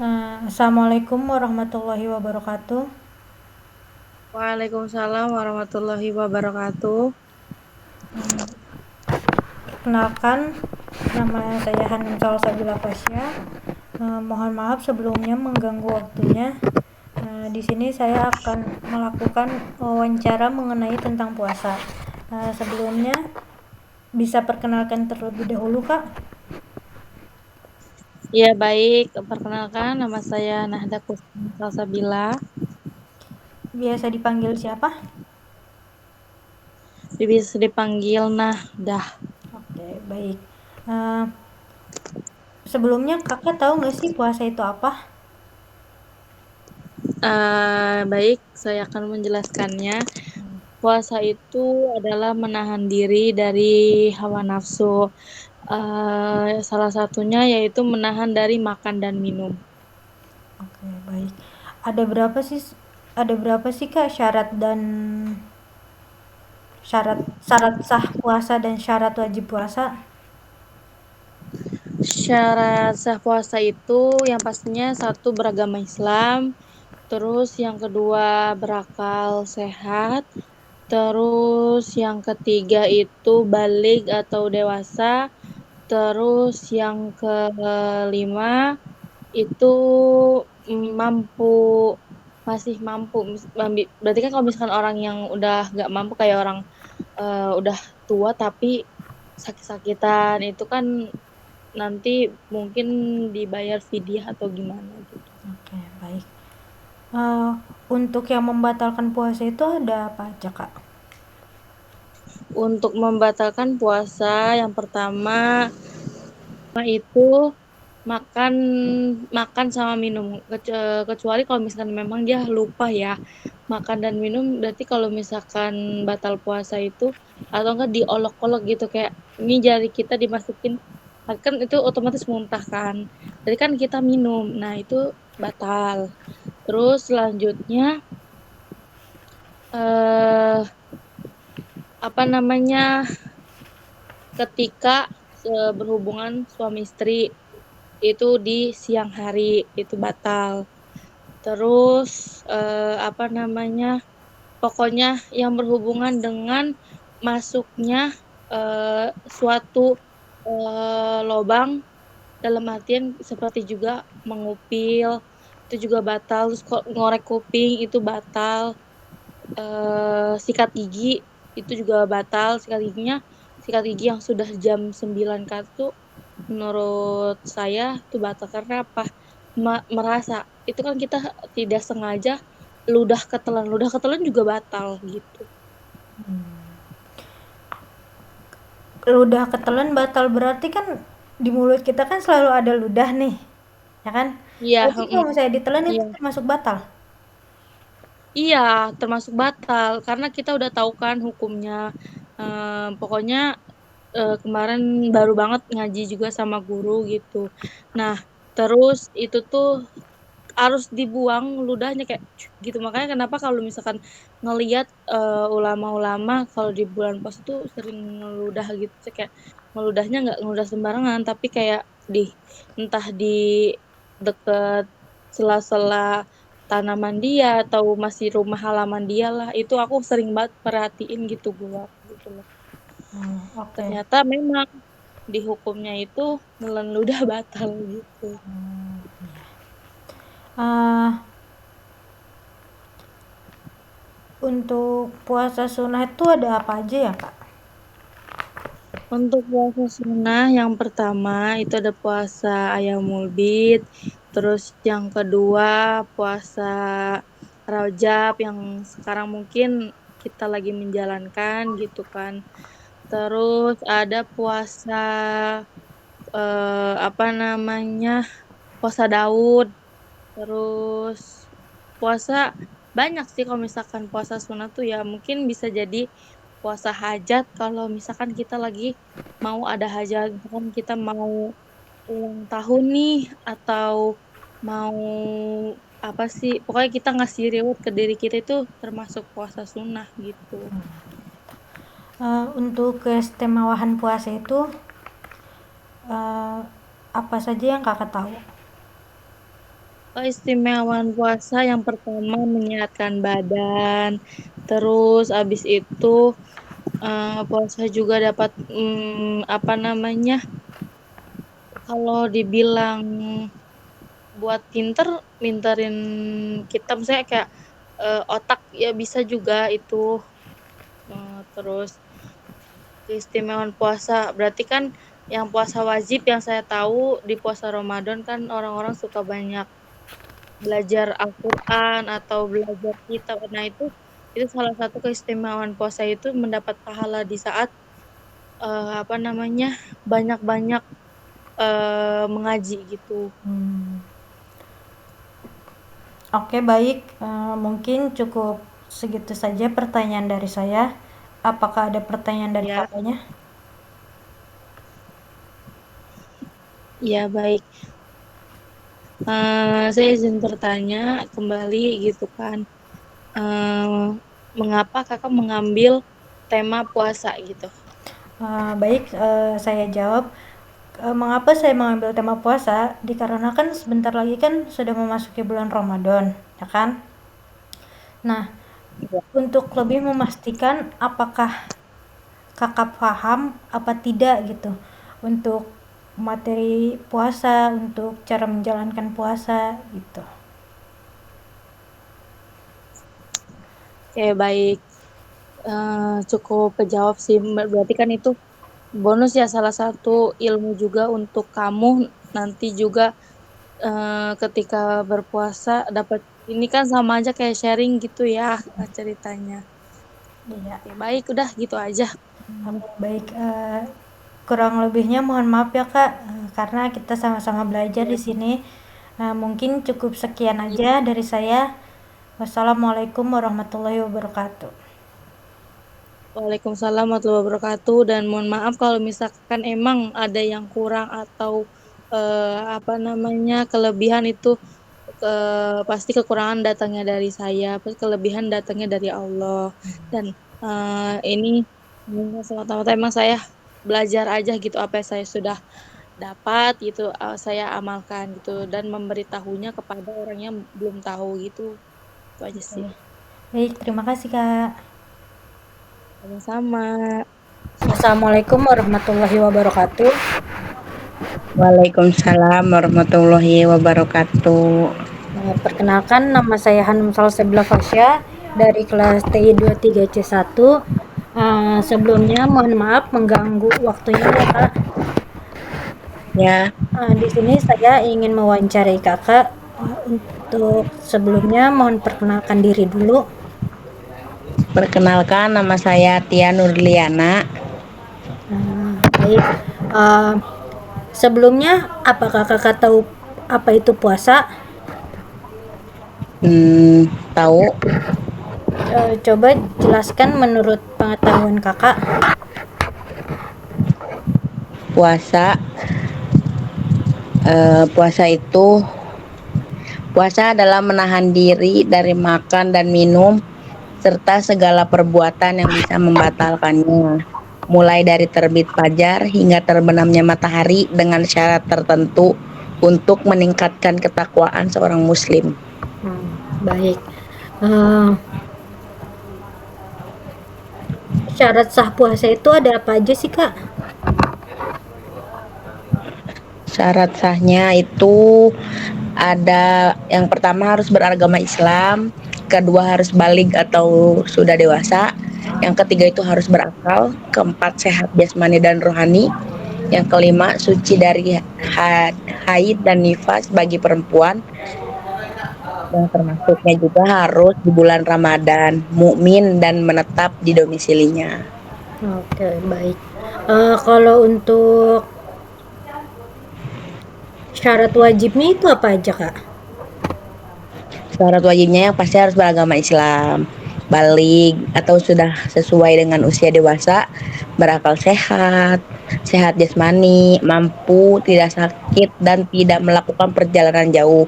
Assalamualaikum warahmatullahi wabarakatuh. Waalaikumsalam warahmatullahi wabarakatuh. Perkenalkan, nama saya Hanin Salsabila Pasya. Mohon maaf sebelumnya mengganggu waktunya. Di sini saya akan melakukan wawancara mengenai tentang puasa. Sebelumnya bisa perkenalkan terlebih dahulu, Kak. Ya baik, perkenalkan nama saya Nahda Kusma Salsabila, Biasa dipanggil siapa? bisa dipanggil Nahdah. Oke, baik. Eh, Sebelumnya Kakak tahu nggak sih puasa itu apa? Baik, saya akan menjelaskannya. Puasa itu adalah menahan diri dari hawa nafsu. Salah satunya yaitu menahan dari makan dan minum. Oke, baik. Ada berapa sih Kak syarat syarat sah puasa dan syarat wajib puasa? Syarat sah puasa itu yang pastinya satu beragama Islam, terus yang kedua berakal sehat, terus yang ketiga itu balik atau dewasa, terus yang kelima itu mampu, masih mampu. Berarti kan kalau misalkan orang yang udah nggak mampu kayak orang udah tua tapi sakit-sakitan itu kan nanti mungkin dibayar fidyah atau gimana gitu. Oke, baik. Eh, untuk yang membatalkan puasa itu ada apa aja, Kak? Untuk membatalkan puasa yang pertama itu makan makan sama minum, kecuali kalau misalkan memang dia lupa ya. Makan dan minum berarti kalau misalkan batal puasa itu atau enggak diolok-olok gitu kayak ini jari kita dimasukin kan itu otomatis muntah kan. Jadi kan kita minum. Nah, itu batal. Terus selanjutnya eh apa namanya? Ketika berhubungan suami istri itu di siang hari itu batal. Terus apa namanya? Pokoknya yang berhubungan dengan masuknya suatu lobang dalam artian seperti juga mengupil itu juga batal, terus ngorek kuping itu batal, sikat gigi itu juga batal, sikat gigi yang sudah jam 9 ke atas tuh menurut saya itu batal karena apa? Merasa itu kan kita tidak sengaja ludah ketelan juga batal gitu. Ludah ketelan batal berarti kan di mulut kita kan selalu ada ludah nih, ya kan? Iya, Berarti mhm, kalau misalnya ditelan itu iya. termasuk batal. Iya, termasuk batal karena kita udah tahu kan hukumnya. Pokoknya kemarin baru banget ngaji juga sama guru gitu. Nah, terus itu tuh harus dibuang ludahnya kayak gitu. Makanya kenapa kalau misalkan ngelihat ulama-ulama kalau di bulan puasa tuh sering ngeludah gitu, kayak ngeludahnya nggak ngeludah sembarangan, tapi kayak entah di deket sela-sela tanaman dia atau masih rumah halaman dia lah, itu aku sering banget perhatiin gitu gua gitu loh. Oke. Ternyata memang di hukumnya itu nelen ludah batal gitu. Eh, untuk puasa sunnah itu ada apa aja ya, Kak? Untuk puasa sunnah yang pertama itu ada puasa Ayyamul Bid, terus yang kedua puasa Rajab yang sekarang mungkin kita lagi menjalankan gitu kan. Terus ada puasa apa namanya? Puasa Daud, terus puasa banyak sih kalau misalkan puasa sunat tuh ya mungkin bisa jadi puasa hajat kalau misalkan kita lagi mau ada hajat, misalkan kita mau ulang tahun nih atau mau apa sih, pokoknya kita ngasih reward ke diri kita itu termasuk puasa sunnah gitu. Untuk keistimewaan puasa itu apa saja yang Kakak tahu? Keistimewaan puasa yang pertama menyehatkan badan, terus abis itu, puasa juga dapat, apa namanya, kalau dibilang buat pinterin kita misalnya kayak, otak ya bisa juga itu, terus keistimewaan puasa berarti kan yang puasa wajib yang saya tahu di puasa Ramadan kan orang-orang suka banyak belajar Al-Qur'an atau belajar kitab. Nah itu salah satu keistimewaan puasa itu mendapat pahala di saat, apa namanya, banyak-banyak, mengaji gitu. Hmm. Oke, baik. Mungkin cukup segitu saja pertanyaan dari saya. Apakah ada pertanyaan dari Ya, kakaknya? ya baik. Saya izin bertanya kembali gitu kan, eee, mengapa Kakak mengambil tema puasa gitu? Baik, saya jawab. Mengapa saya mengambil tema puasa? Dikarenakan sebentar lagi kan sudah memasuki bulan Ramadan, ya kan? Nah, Iya. untuk lebih memastikan apakah kakak paham apa tidak gitu untuk materi puasa, untuk cara menjalankan puasa gitu. Oke baik, cukup kejawab sih, berarti kan itu bonus ya salah satu ilmu juga untuk kamu nanti juga, ketika berpuasa dapat ini kan sama aja kayak sharing gitu ya, ceritanya. Iya. Oke baik udah gitu aja. Oke, baik. Kurang lebihnya mohon maaf ya Kak, karena kita sama-sama belajar di Iya. sini. Mungkin cukup sekian Iya. aja dari saya. Wassalamualaikum warahmatullahi wabarakatuh. Waalaikumsalam warahmatullahi wabarakatuh dan mohon maaf kalau misalkan emang ada yang kurang atau, apa namanya, kelebihan itu, pasti kekurangan datangnya dari saya, terus kelebihan datangnya dari Allah. Dan, ini semata-mata emang saya belajar aja gitu apa yang saya sudah dapat gitu, saya amalkan gitu dan memberitahunya kepada orang yang belum tahu gitu, itu aja sih. Oke. Baik, terima kasih Kak. Sama-sama. Wassalamualaikum warahmatullahi wabarakatuh. Waalaikumsalam warahmatullahi wabarakatuh. Perkenalkan nama saya Hanum Salsabila Fasya dari kelas TI 23C1. Sebelumnya mohon maaf mengganggu waktunya ya Kak. Ya, Di sini saya ingin mewawancarai Kakak. Untuk sebelumnya mohon perkenalkan diri dulu. perkenalkan nama saya Tia Nurliana. Baik. Eh, Sebelumnya apakah Kakak tahu apa itu puasa? Tahu Coba jelaskan menurut pengetahuan Kakak. puasa. Puasa adalah menahan diri dari makan dan minum serta segala perbuatan yang bisa membatalkannya. Mulai dari terbit fajar hingga terbenamnya matahari dengan syarat tertentu untuk meningkatkan ketakwaan seorang muslim. Baik. Eh, Syarat sah puasa itu ada apa aja sih Kak? Syarat sahnya itu ada yang pertama harus beragama Islam, kedua harus balik atau sudah dewasa, yang ketiga itu harus berakal, keempat sehat jasmani dan rohani, yang kelima suci dari haid dan nifas bagi perempuan, yang termasuknya juga harus di bulan Ramadan, mukmin dan menetap di domisilinya. Oke, baik. Kalau untuk syarat wajibnya itu apa aja Kak? Syarat wajibnya yang pasti harus beragama Islam, balik atau sudah sesuai dengan usia dewasa, berakal sehat, sehat jasmani, mampu, tidak sakit dan tidak melakukan perjalanan jauh,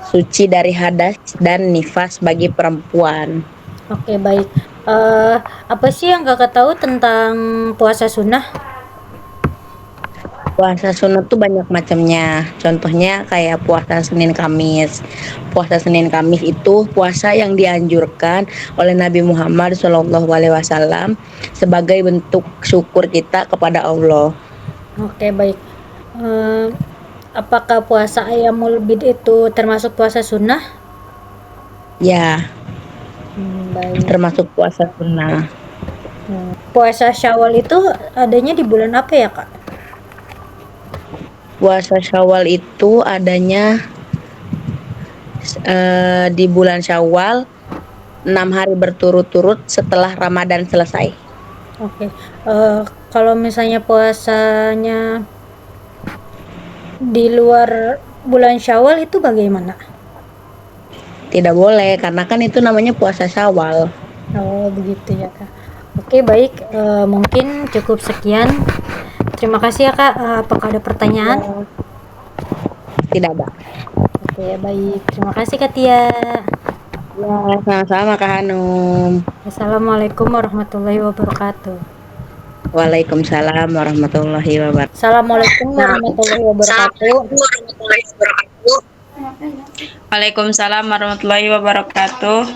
suci dari hadas dan nifas bagi perempuan. Oke, baik. Apa sih yang Kakak tahu tentang puasa sunnah? Puasa sunat tuh banyak macamnya. Contohnya kayak puasa Senin Kamis. Puasa Senin Kamis itu puasa yang dianjurkan oleh Nabi Muhammad SAW sebagai bentuk syukur kita kepada Allah. Oke, baik. Eh, apakah puasa Ayyamul Bid itu termasuk puasa sunnah? Ya, Baik. termasuk puasa sunnah. Puasa Syawal itu adanya di bulan apa ya, Kak? Puasa Syawal itu adanya di bulan Syawal 6 hari berturut-turut setelah Ramadan selesai. Oke. Kalau misalnya puasanya di luar bulan Syawal itu bagaimana? Tidak boleh karena kan itu namanya puasa Syawal. Oh, begitu ya, Kak. Oke, baik. Mungkin cukup sekian. Terima kasih ya, Kak. Apakah ada pertanyaan? Tidak ada. Oke, baik. Terima kasih, Kak Tia. Ya, sama-sama Kak Hanum. Assalamualaikum warahmatullahi wabarakatuh. Waalaikumsalam warahmatullahi wabarakatuh. Assalamualaikum warahmatullahi wabarakatuh. Waalaikumsalam warahmatullahi wabarakatuh.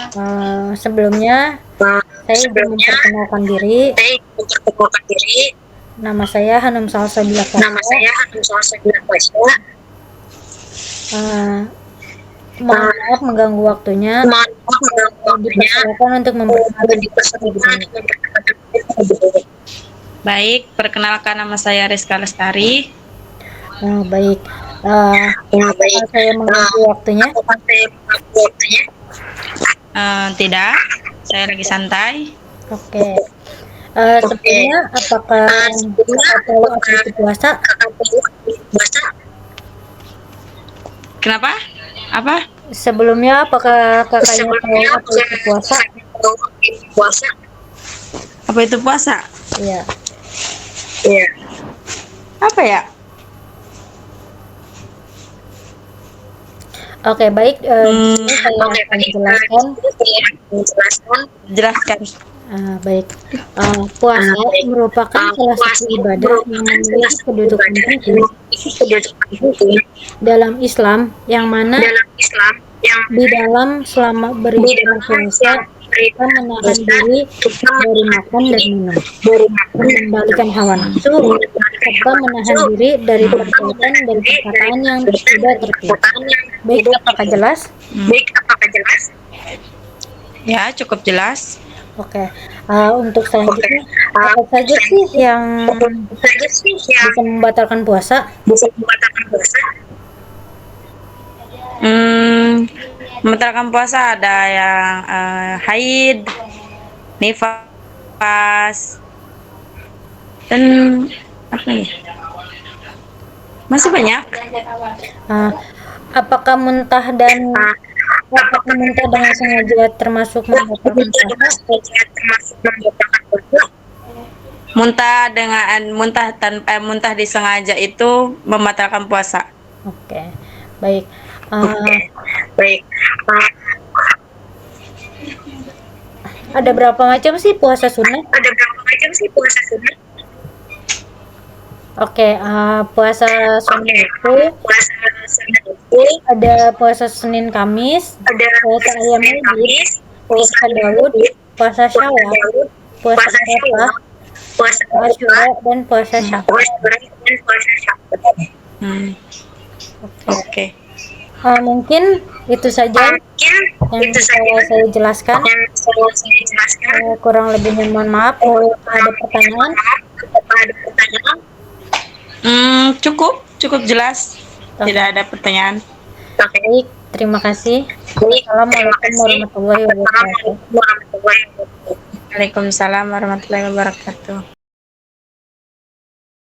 Sebelumnya saya ingin memperkenalkan diri. Nama saya Hanum Salsabila Fasya. Mohon maaf mengganggu waktunya. Dipersilakan untuk memperkenalkan diri. Baik, perkenalkan nama saya Rizka Lestari. Baik. Saya mengganggu waktunya. Tidak, saya lagi santai. Oke. Sebelumnya apakah kakak tahu apa itu puasa? Kenapa? Apa? Sebelumnya apakah kakaknya tahu apa itu puasa? Apa itu puasa? Iya. Apa ya? Oke, baik. Di sini saya akan jelaskan. Jelaskan. Baik. Puasa merupakan salah satu ibadah yang memiliki kedudukan penting dalam Islam, yang mana di dalam selama beribadah puasa kita menahan diri dari makan dan minum, mengendalikan hawa nafsu, serta menahan diri dari perbuatan dan perkataan yang tidak terpuji. Baik, apakah jelas? Ya, cukup jelas. Oke. Untuk selanjutnya, apa saja sih yang bisa membatalkan puasa? Membatalkan puasa ada yang haid, nifas, dan apa ya? Masih banyak. Apakah muntah dengan sengaja termasuk membatalkan puasa? Muntah disengaja itu membatalkan puasa. Oke. Baik. Ada berapa macam sih puasa sunnah? Oke, puasa sunnah itu ada puasa Senin Kamis, puasa Ayyamul Bid, puasa Daud, puasa Syawal, puasa Arafah, puasa Asyura, dan puasa Syawal. Oke. Mungkin itu saja yang bisa saya jelaskan. Kurang lebihnya mohon maaf. Ada pertanyaan? Cukup jelas. Tidak ada pertanyaan. Baik, terima kasih. Assalamualaikum warahmatullahi wabarakatuh. Waalaikumsalam warahmatullahi wabarakatuh.